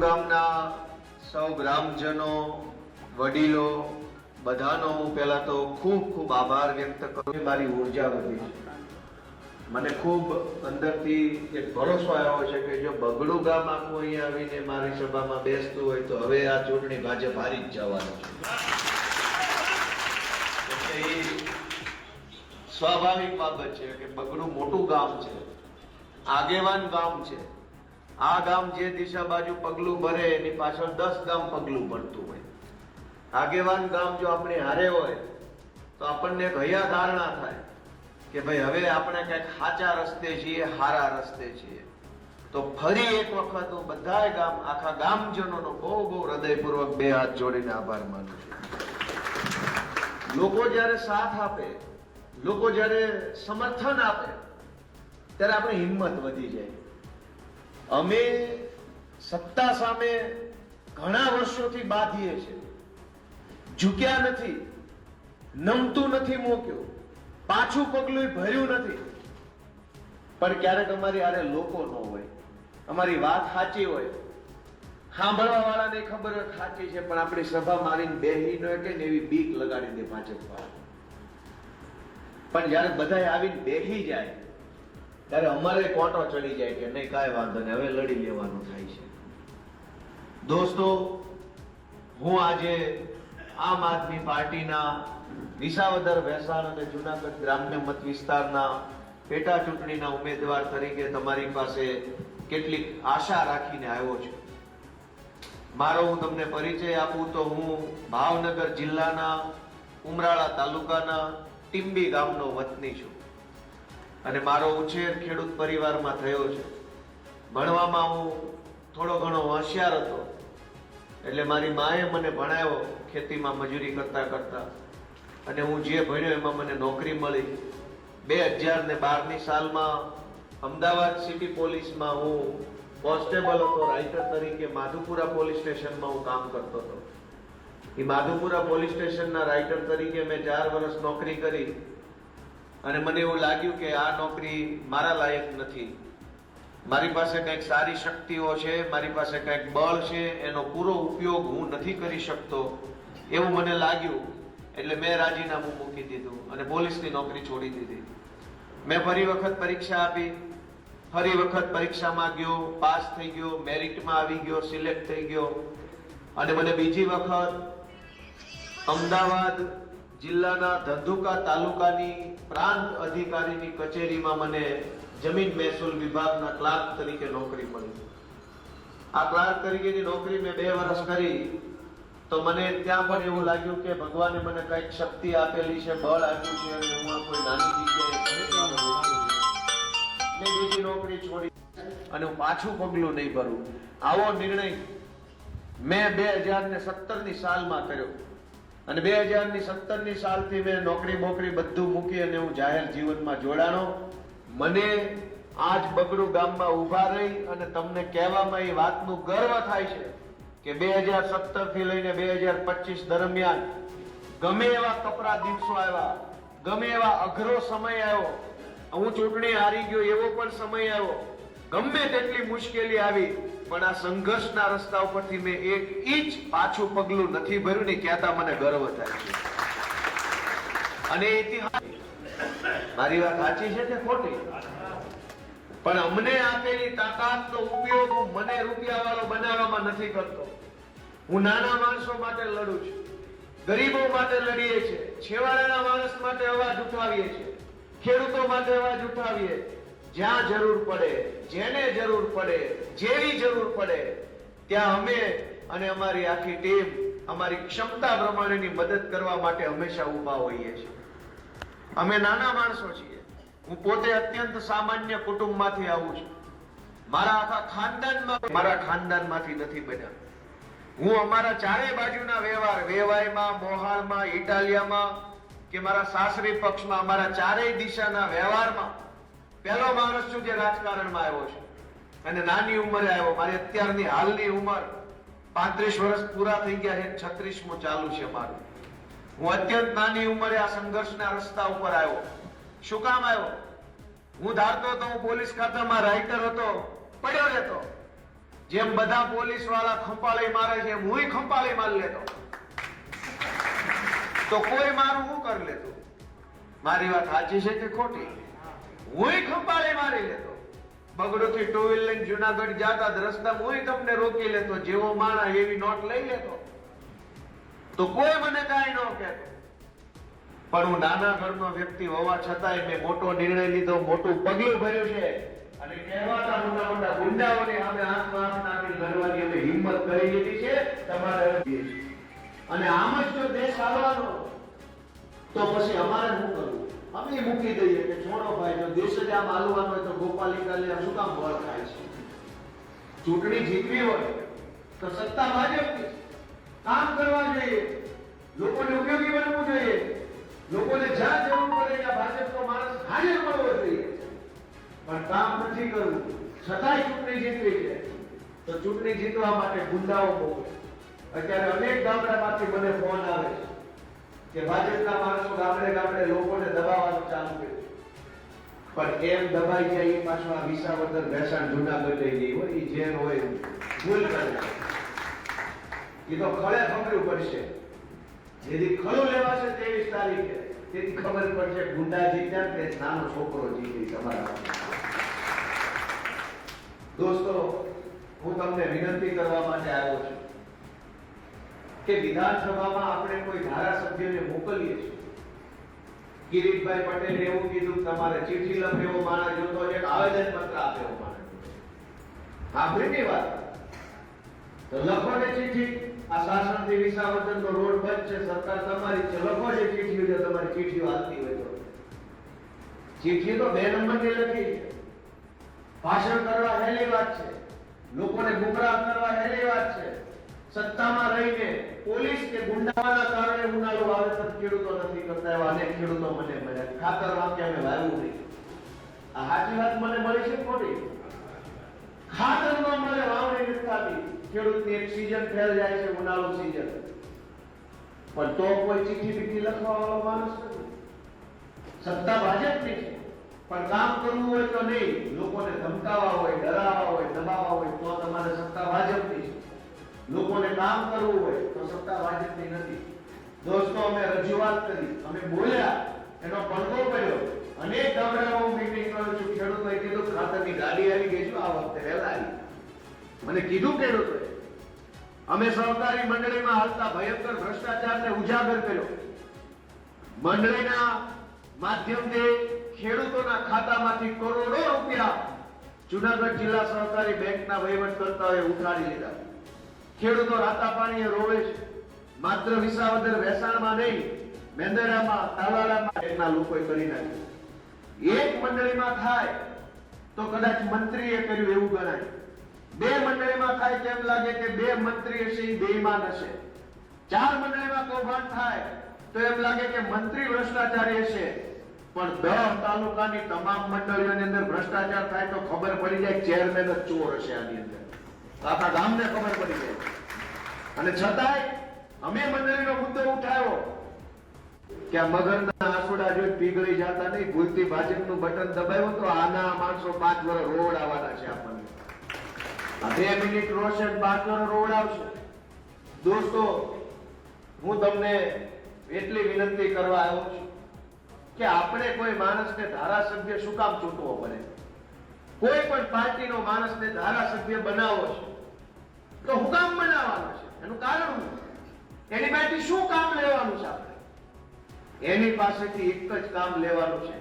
ગામના સૌ ગ્રામજનો, વડીલો બધાનો હું પહેલા તો ખૂબ ખૂબ આભાર વ્યક્ત કરું. મારી ઉર્જા વધી છે. મને ખૂબ અંદરથી એક ભરોસો આવ્યો છે કે જો બગડું ગામ આખું અહીંયા આવીને મારી સભામાં બેસતું હોય તો હવે આ ચૂંટણી ભાજપ હારી જ જવાનું છે. એ સ્વાભાવિક બાબત છે કે બગડું મોટું ગામ છે, આગેવાન ગામ છે. આ ગામ જે દિશા બાજુ પગલું ભરે એની પાછળ 10 ગામ પગલું ભરતું હોય. આગેવાન ગામ જો આપણે હારે હોય તો આપણને ભયા ધારણા થાય કે ભાઈ હવે આપણે કઈક સાચા રસ્તે છીએ, હારા રસ્તે છીએ. તો ફરી એક વખત હું બધા ગામ, આખા ગામજનોનો બહુ બહુ હૃદયપૂર્વક 2 હાથ જોડીને આભાર માનું છું. લોકો જ્યારે સાથ આપે, લોકો જ્યારે સમર્થન આપે ત્યારે આપણી હિંમત વધી જાય. અમે સત્તા સામે ઘણા વર્ષોથી બાંધીએ છીએ, ઝૂક્યા નથી, નમતું નથી મૂક્યું, પાછું પગલું ભર્યું નથી. પણ ક્યારેક અમારી આરે લોકો ન હોય, અમારી વાત સાચી હોય, સાંભળવા વાળાને ખબર હોય સાચી છે, પણ આપણી સભા મારીને બેહી ન કે ને એવી બીક લગાડી દે ભાજપ વાળા. પણ જયારે બધા આવીને બેહી જાય ત્યારે અમારે કોટો ચડી જાય કે નહીં, કાંઈ વાંધો નહીં, હવે લડી લેવાનું થાય છે. દોસ્તો, હું આજે આમ આદમી પાર્ટીના વિસાવદર, ભેસાણ અને જુનાગઢ ગ્રામ્ય મત વિસ્તારના પેટા ચૂંટણીના ઉમેદવાર તરીકે તમારી પાસે કેટલીક આશા રાખીને આવ્યો છું. મારો હું તમને પરિચય આપું તો હું ભાવનગર જિલ્લાના ઉમરાળા તાલુકાના ટીંબી ગામનો વતની છું અને મારો ઉછેર ખેડૂત પરિવારમાં થયો છે. ભણવામાં હું થોડો ઘણો હોશિયાર હતો એટલે મારી માએ મને ભણાવ્યો ખેતીમાં મજૂરી કરતા કરતા, અને હું જે ભણ્યો એમાં મને નોકરી મળી. 2012ની સાલમાં અમદાવાદ સિટી પોલીસમાં હું કોન્સ્ટેબલ હતો, રાઇટર તરીકે માધુપુરા પોલીસ સ્ટેશનમાં હું કામ કરતો હતો. એ માધુપુરા પોલીસ સ્ટેશનના રાઇટર તરીકે મેં 4 વર્ષ નોકરી કરી અને મને એવું લાગ્યું કે આ નોકરી મારા લાયક નથી. મારી પાસે કંઈક સારી શક્તિઓ છે, મારી પાસે કંઈક બળ છે, એનો પૂરો ઉપયોગ હું નથી કરી શકતો એવું મને લાગ્યું. એટલે મેં રાજીનામું મૂકી દીધું અને પોલીસની નોકરી છોડી દીધી. મેં ફરી વખત પરીક્ષા આપી, ફરી વખત પરીક્ષામાં ગયો, પાસ થઈ ગયો, મેરિટમાં આવી ગયો, સિલેક્ટ થઈ ગયો અને મને બીજી વખત અમદાવાદ જિલ્લાના ધંધુકા તાલુકાની પ્રાંત અધિકારીની કચેરીમાં મને જમીન મહેસૂલ વિભાગના ક્લાર્ક તરીકે નોકરી મળી. આ ક્લાર્ક તરીકેની નોકરી મેં 2 વર્ષ કરી તો મને ત્યાં પણ એવું લાગ્યું કે ભગવાને મને કઈક શક્તિ આપેલી છે, બળ આપ્યું છે અને હું આ કોઈ નાની જગ્યાએ મેં બીજી નોકરી છોડી અને હું પાછું પગલું નહીં ભરું. આવો નિર્ણય મેં 2017ની સાલમાં કર્યો અને 2017ની સાલથી મેં નોકરી બોકરી બધું મૂકી અને હું જાહેર જીવનમાં જોડાણો. મને આજ બગડું ગામમાં ઉભા રહી અને તમને કહેવામાં એ વાતનું ગર્વ થાય છે કે 2017 થી લઈને 2025 દરમિયાન ગમે એવા કપરા દિવસો આવ્યા, ગમે એવા અઘરો સમય આવ્યો, હું ચૂંટણી હારી ગયો એવો પણ સમય આવ્યો, ગમે તેટલી મુશ્કેલી આવી, પણ આ સંઘર્ષના રસ્તા ઉપરથી મેં 1 ઇંચ પાછું પગલું નથી ભર્યું ને કહેતા મને ગર્વ થાય છે. અને ઇતિહાસ, મારી વાત સાચી છે કે ખોટી? પણ અમને આપેલી તાકાતનો ઉપયોગ હું મને રૂપિયા વાળો બનાવવામાં નથી કરતો. હું નાના માણસો માટે લડું છું, ગરીબો માટે લડીએ છીએ, છેવાડાના માણસ માટે અવાજ ઉઠાવીએ છીએ, ખેડૂતો માટે અવાજ ઉઠાવીએ. જ્યાં જરૂર પડે, જેને જરૂર પડે, જેવી જરૂર પડે ત્યાં અમે અને અમારી આખી ટીમ અમારી ક્ષમતા પ્રમાણેની મદદ કરવા માટે હંમેશા ઊભા હોઈએ છીએ. અમે નાના માણસો છીએ. હું પોતે અત્યંત સામાન્ય કુટુંબમાંથી આવું છું. મારા આખા ખાનદાનમાંથી નથી બન્યા. હું અમારા ચારે બાજુના વ્યવહાર, વેવાઈમાં, મોહાળમાં, ઇટાલિયામાં કે મારા સાસરી પક્ષમાં, અમારા ચારેય દિશાના વ્યવહારમાં પહેલો માણસ છું જે રાજકારણમાં આવ્યો છે અને નાની ઉંમરે આવ્યો. મારી અત્યારની હાલની ઉંમર 35 વર્ષ પૂરા થઈ ગયા છે, 36મું ચાલુ છે મારું. હું અત્યંત નાની ઉંમરે આ સંઘર્ષના રસ્તા ઉપર આવ્યો. શું કામ આવ્યો? હું ધારતો હતો હું પોલીસ ખાતામાં રાઇટર હતો, પડ્યો રહેતો. જેમ બધા પોલીસ વાળા ખંપાળી મારે છે એમ હુંય ખંપાળી માર લેતો, તો કોઈ મારું હું કરી લેતું? મારી વાત સાચી છે કે ખોટી? હુંય ખંપાળી મારી લેતો. બગડોથી ટુ વ્હીલ લઈને જુનાગઢ જાતા રસ્તામાં હુંય તમને રોકી લેતો, જેવો માણા એવી નોટ લઈ લેતો, તો કોઈ મને કાંઈ ન કહેતો. પણ હું નાના ઘરનો વ્યક્તિ હોવા છતાંય મેં મોટો નિર્ણય લીધો, મોટું પગલું ભર્યું છે. અને કહેવાતા મોટા મોટા ગુંડાઓની સામે આંખમાં આંખ નાખી લડવાની અમે હિંમત કરી લીધી છે. તમારે અને આમ જ જો દેશ ચાલવાનો તો પછી અમારે શું કરવું? અમે મૂકી દઈએ કે છોડો ભાઈ, જો દેશ જ આમ હાલવાનો હોય તો ગોપાલિકા શું કામ બળ ખાય છે? ચૂંટણી જીતવી હોય તો સત્તા ભાજપની, કામ કરવા જોઈએ, લોકોને ઉપયોગી બનવું જોઈએ, લોકોને જ્યાં જરૂર પડે ત્યાં ભાજપનો માણસ હાજર મળવો જોઈએ. પણ કામ નથી કરવું છતાંય ચૂંટણી જીતવી છે. તો ચૂંટણી જીતવા માટે ગુંડાઓ બહુ. અત્યારે અનેક ગામડામાંથી મને ફોન આવે છે કે ભાજપના માણસો ગામડે ગામડે લોકોને દબાવવાનું ચાલુ કર્યું. પણ એમ દબાઈ જાય એ પાછું આ વિસાવદર, ભેસાણ, જુનાગઢ લઈ ગઈ હોય, એ જેન હોય ભૂલ કરે. એ તો ખળે ખબરું પડશે. જેથી ખરું લેવાશે 23 તારીખે તેથી ખબર પડશે ગુંડા જીત્યા કે નાનો છોકરો જીતી. તમારા દોસ્તો, હું તમને વિનંતી કરવા માટે આવ્યો છું કે વિધાનસભામાં આપણે કોઈ ધારાસભ્યને મોકલીએ છીએ. કિરીટભાઈ પટેલે એવું કીધું તમારે ચીઠી લખે એવો માણસ જોતો, એક આવેદન પત્ર આપે એવો માણસ. સાંભળીની વાત તો લખો ને ચીઠી. આ શાસનથી વિસાવદરનો રોડ બંધ છે, સરકાર તમારી છે, લખો છે ચીઠી. જો તમારી ચીઠીઓ હાલતી હોય તો ચીઠી તો 2 નંબરની લખી છે. ભાષણ કરવા હેલી વાત છે, લોકોને ગુમરાહ કરવા હેલી વાત છે. સત્તામાં રહીને પોલીસ કે ગુંડાઓના કારણે ઉનાળુ વાવેતર ખેડૂતો નથી કરતા એવા અનેક ખેડૂતો મને મળ્યા. ખાતર વાક્ય અમે વાવ્યું નહીં. આ સાચી વાત મને મળી છે ખોટી? ખાતર ન મળે, વાવણી નથી થતી, ખેડૂતની એક સીઝન ફેલ જાય છે, ઉનાળુ સીઝન. પણ તો કોઈ ચીઠી બીઠી લખવા વાળો માણસ નથી. સત્તા ભાજપની છે, પણ કામ કરવું હોય તો નહીં. લોકોને ધમકાવવા હોય, ડરાવવા હોય, દબાવવા હોય તો તમારે સત્તા ભાજપની છે. લોકોને કામ કરવું હોય તો સત્તા ભાજપની નથી. દોસ્તો, અમે રજૂઆત કરી, અમે બોલ્યા, એનો પડઘો પડ્યો. અનેક ગામડાઓમાં મીટિંગ કરું છું. ખેડૂતોએ કીધું ખાતરની ગાડી આવી ગઈ છે, આ વખતે વહેલા આવી. મને કીધું ખેડૂતોએ. અમે સહકારી મંડળીમાં હાલતા ભયંકર ભ્રષ્ટાચારને ઉજાગર કર્યો. મંડળીના માધ્યમથી ખેડૂતોના ખાતામાંથી કરોડો રૂપિયા જુનાગઢ જિલ્લા સહકારી બેંકના વહીવટકર્તાઓએ ઉઠાડી લીધા. ખેડૂતો રાતા પાણીએ રોવે છે. માત્ર વિસાવદર, ભેસાણમાં નહીં, મેંદરડામાં, તાલાળામાં એકના લોકોએ કરી નાખ્યું. એક મંડળીમાં થાય તો કદાચ મંત્રીએ કર્યું એવું ગણાય. 2 મંડળીમાં થાય તેમ લાગે કે 2 મંત્રી હશે એ બેઈમાન હશે. 4 મંડળીમાં કૌભાંડ થાય તો એમ લાગે કે મંત્રી ભ્રષ્ટાચારી હશે. પણ 10 તાલુકાની તમામ મંડળીઓની અંદર ભ્રષ્ટાચાર થાય તો ખબર પડી જાય ચેરમેન જ ચોર હશે. આની અંદર આખા ગામને ખબર પડી જાય. અને છતાંય અમે મંડળીનો મુદ્દો ઉઠાવ્યો કે આ મગરના આંસુડા જોઈ પીગળી જતા નહીં. ભૂલથી ભાજપનું બટન દબાવ્યું તો આના માણસો 5 વર્ષ રોવડાવવાના છે આપણને. 2 મિનિટ રોશે, 5 વર્ષ રોવડાવશે. દોસ્તો, હું તમને એટલી વિનંતી કરવા આવ્યો છું કે આપણે કોઈ માણસને ધારાસભ્ય શું કામ ચૂંટવો પડે? કોઈ પણ પાર્ટીનો માણસને ધારાસભ્ય બનાવવો છે તો હું કામ બનાવવાનો છે? એનું કારણ શું? એની પાસેથી શું કામ લેવાનું છે? આપણે એની પાસેથી એક જ કામ લેવાનું છે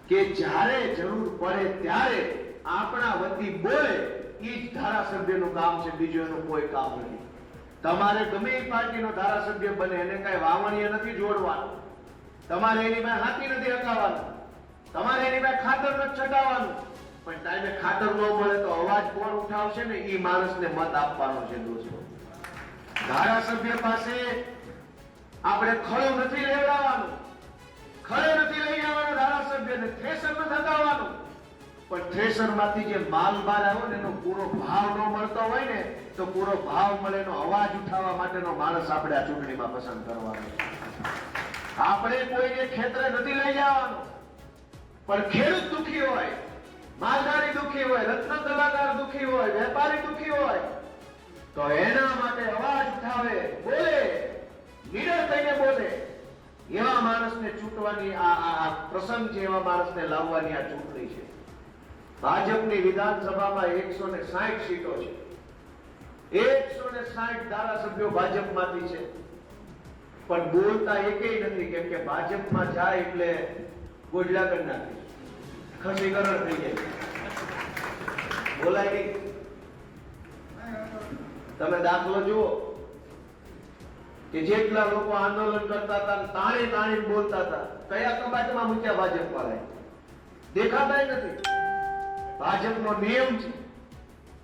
કે જ્યારે જરૂર પડે ત્યારે આપણા વતી બોલે. એ જ ધારાસભ્યનું કામ છે, બીજું એનું કોઈ કામ નથી. તમારે ગમે એ પાર્ટીનો ધારાસભ્ય બને, એને કઈ વાવણીએ નથી જોડવાનું, તમારે એની પાસે હાથી નથી હકાવવાનું, તમારે એની પાસે ખાતર નથી છટાવવાનું. પણ ટાઈમે ખાતર ન મળે તો અવાજ કોણ ઉઠાવશે ને એ માણસને મત આપવાનો છે. દોસ્તો, ધારાસભ્ય પાસે આપણે ખળું નથી લેવડાવવાનું, ખળે નથી લઈ જવાનું. ધારાસભ્યને થ્રેસર નથી હકાવવાનું. પણ થ્રેસરમાંથી જે માલ બહાર આવ્યો ને એનો પૂરો ભાવ ન મળતો હોય ને તો પૂરો ભાવ મળે એનો અવાજ ઉઠાવવા માટેનો માણસ આપણે આ ચૂંટણીમાં પસંદ કરવાનો. આપણે કોઈને ખેતરે નથી લઈ જવાનું. પણ ખેડૂત દુખી હોય, માલધારી દુખી હોય, રત્ન કલાકાર દુખી હોય, વેપારી દુખી હોય, તો એના માટે અવાજ ઉઠાવે, બોલે, લીડર થઈને બોલે. એવા માણસને ચૂંટવાની આ પ્રસંગ છે, એવા માણસને લાવવાની આ ચૂંટણી છે. ભાજપની વિધાનસભામાં 160 સીટો છે. 160 ધારાસભ્યો ભાજપમાંથી છે, પણ બોલતા એકેય નથી, કેમ કે ભાજપમાં જાય એટલે ગોડલા કરી નાખે, ખસીકરણ થઈ જાય, બોલાય નહીં. તમે દાખલો જુઓ કે જેટલા લોકો આંદોલન કરતા હતા, તાણી તાણી બોલતા હતા, કયા કબાટમાં મૂક્યા ભાજપ વાળાએ? દેખાતા નથી. ભાજપનો નિયમ છે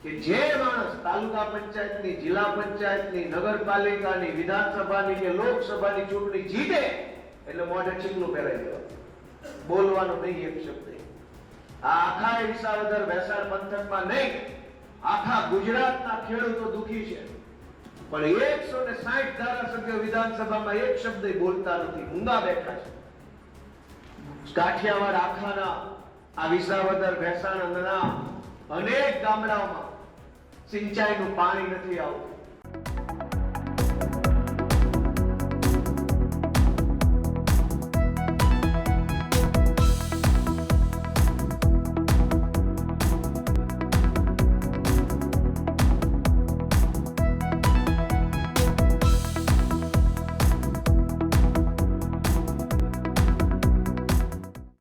કે જે માણસ તાલુકા પંચાયતની, જિલ્લા પંચાયતની, નગરપાલિકાની, વિધાનસભાની કે લોકસભાની ચૂંટણી જીતે એટલે મોઢે ચીકણું પહેરાઈ દેવાનું, બોલવાનું નહીં એક શબ્દ. આ આખા વિસાવદર ભેસાણ પંથકમાં નહીં, આખા ગુજરાતના ખેડૂતો દુખી છે, પણ 160 ધારાસભ્યો વિધાનસભામાં એક શબ્દ બોલતા નથી, મૂંગા બેઠા છે. કાઠિયાવાડ આખાના આ વિસાવદર ભેસાણ અંગના અનેક ગામડાઓમાં સિંચાઈનું પાણી નથી આવતું.